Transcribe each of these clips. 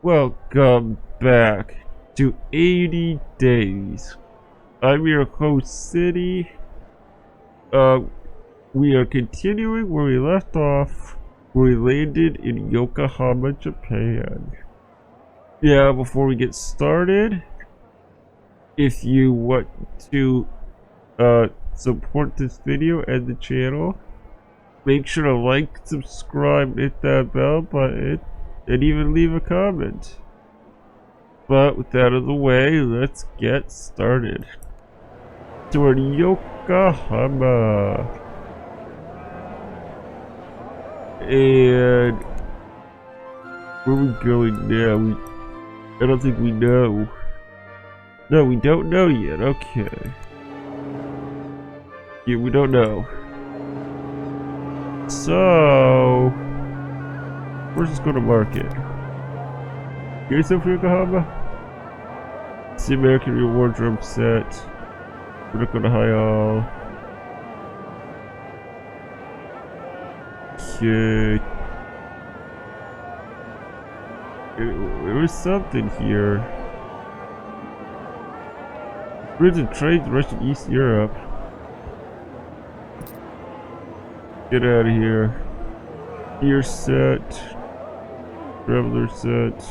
Welcome back to 80 Days. I'm your host, City. We are continuing where we left off, where we landed in Yokohama, Japan. Yeah, before we get started, if you want to support this video and the channel, make sure to like, subscribe, hit that bell button, and even leave a comment. But with that out of the way, let's get started. So we're in Yokohama. And where are we going now? I don't think we know. No, we don't know yet. Okay. Yeah, we don't know. So we're just going to market. Here's some for Yokohama. It's the American wardrobe set. We're not going to high all. Okay. There was something here. Bridge and trades rushing East Europe. Get out of here. Gear set. Traveler set.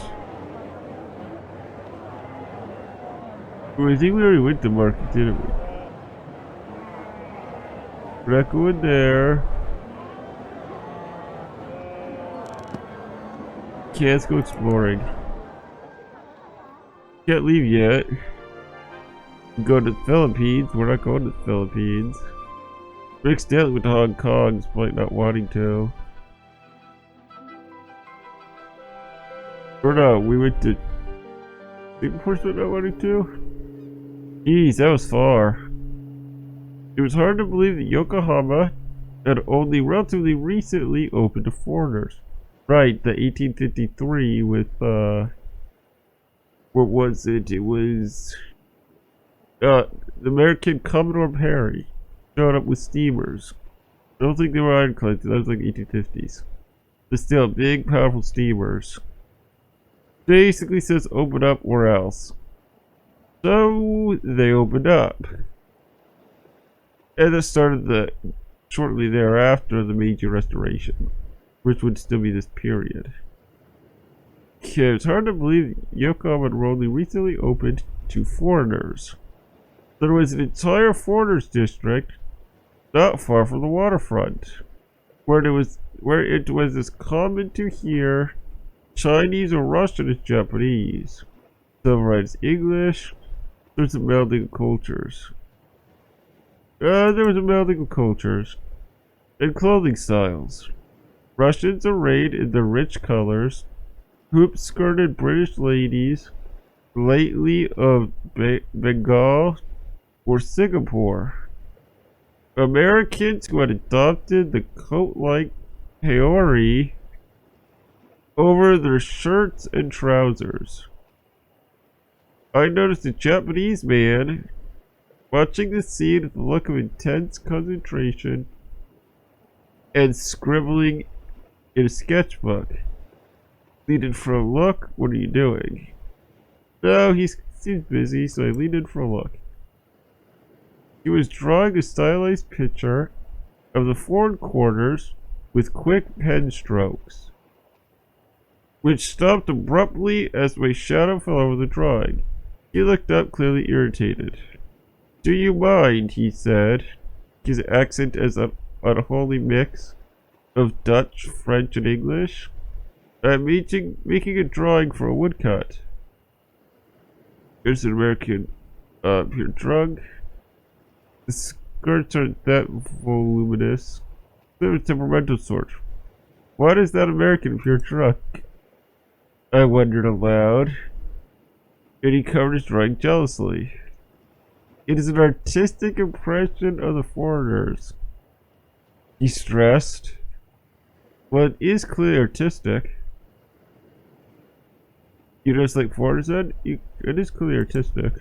I think we already went to market, didn't we? We're not going there. Okay, let's go exploring. Can't leave yet. Go to the Philippines. We're not going to the Philippines. Mixed daily with Hong Kong, despite not wanting to. Or no, we went to Singapore, but not wanting to. Jeez, that was far. It was hard to believe that Yokohama had only relatively recently opened to foreigners. Right, the 1853 with, what was it? It was, the American Commodore Perry showed up with steamers. I don't think they were ironclads, that was like 1850s. But still, big, powerful steamers. Basically says open up or else. So they opened up, and it started shortly thereafter the Meiji Restoration, which would still be this period. Okay, it's hard to believe Yokohama had only recently opened to foreigners. There was an entire foreigners district not far from the waterfront, where it was as common to hear Chinese or Russian as Japanese. Some writes English. There's a melding of cultures. There was a melding of cultures and clothing styles. Russians arrayed in the rich colors, hoop-skirted British ladies, lately of Bengal or Singapore. Americans who had adopted the coat-like haori over their shirts and trousers. I noticed a Japanese man watching the scene with a look of intense concentration and scribbling in a sketchbook. Leaned in for a look. What are you doing? No, he seems busy, so I leaned in for a look. He was drawing a stylized picture of the foreign quarters with quick pen strokes, which stopped abruptly as my shadow fell over the drawing. He looked up, clearly irritated. Do you mind, he said, his accent as an unholy mix of Dutch, French, and English. I'm making a drawing for a woodcut. There's an American pure drug. The skirts aren't that voluminous. They're a temperamental sort. Why is that American pure drug? I wondered aloud, and he covered his drawing jealously. It is an artistic impression of the foreigners, he stressed. Well, it is clearly artistic. You just like foreigners said? It is clearly artistic.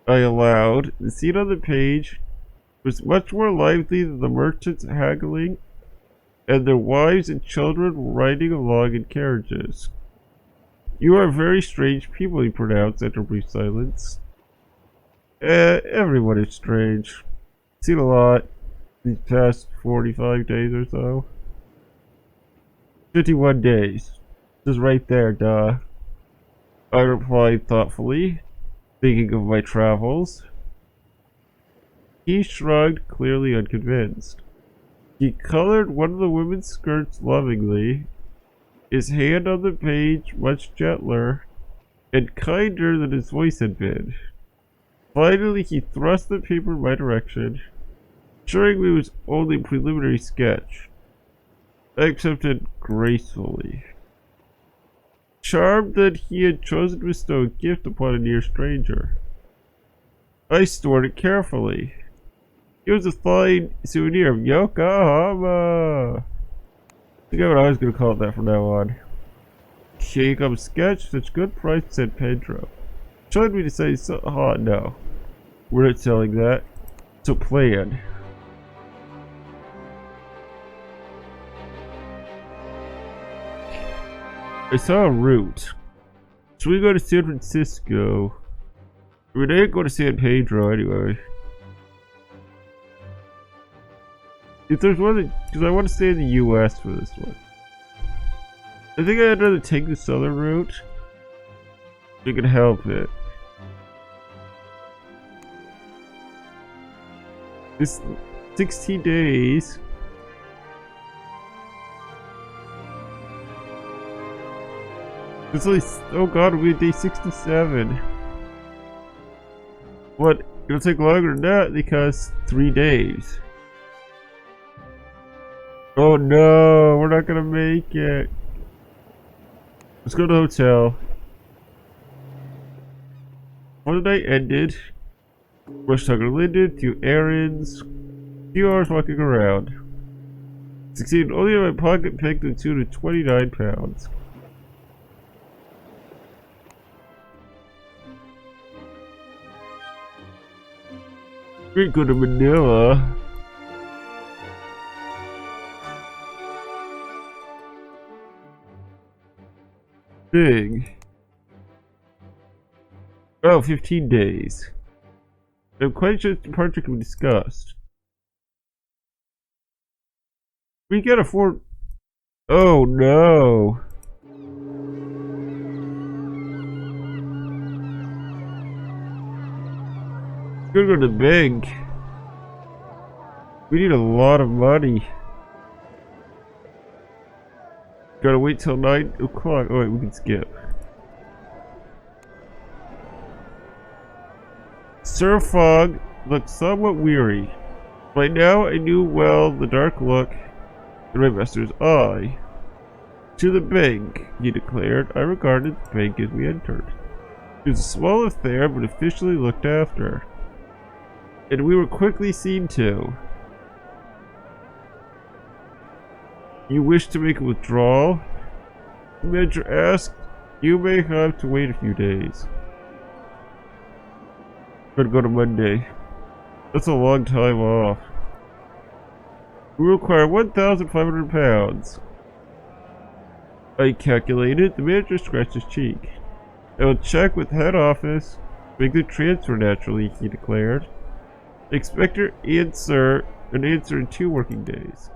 I allowed. The scene on the page was much more lively than the merchants haggling and their wives and children riding along in carriages. You are very strange people, he pronounced after a brief silence. Everyone is strange. Seen a lot these past 45 days or so. 51 days. Just right there, duh. I replied thoughtfully, thinking of my travels. He shrugged, clearly unconvinced. He colored one of the women's skirts lovingly, his hand on the page much gentler and kinder than his voice had been. Finally, he thrust the paper in my direction, assuring me it was only a preliminary sketch. I accepted gracefully, charmed that he had chosen to bestow a gift upon a near stranger. I stored it carefully. It was a fine souvenir of Yokohama. I forget what I was going to call it that from now on. Shake up sketch, such good price, said Pedro. Showed me to say, no. We're not selling that. It's a plan. I saw a route. Should we go to San Francisco? We didn't go to San Pedro anyway. If there's one, because I want to stay in the US for this one. I think I'd rather take the southern route. We can help it. This 16 days. It's like, oh god, we're at day 67. What? It'll take longer than that because 3 days. Oh no, we're not gonna make it. Let's go to the hotel. Before the night ended, Rush Tucker Linden, 2 errands, few hours walking around. Succeeded only in my pocket picked the 2 to 29 pounds. We go to Manila. Big. Oh, 15 days. I'm quite sure departure can be discussed. We can afford. Oh no. We're gonna go to the bank. We need a lot of money. Gotta wait till 9 o'clock. Oh wait, we can skip. Sir Fogg looked somewhat weary. By now I knew well the dark look in my master's eye. To the bank, he declared. I regarded the bank as we entered. It was a small affair, but officially looked after. And we were quickly seen to. You wish to make a withdrawal? The manager asked. You may have to wait a few days. Gotta go to Monday. That's a long time off. We require 1,500 pounds. I calculated. The manager scratched his cheek. I will check with head office. Make the transfer naturally, he declared. Expect an answer in 2 working days.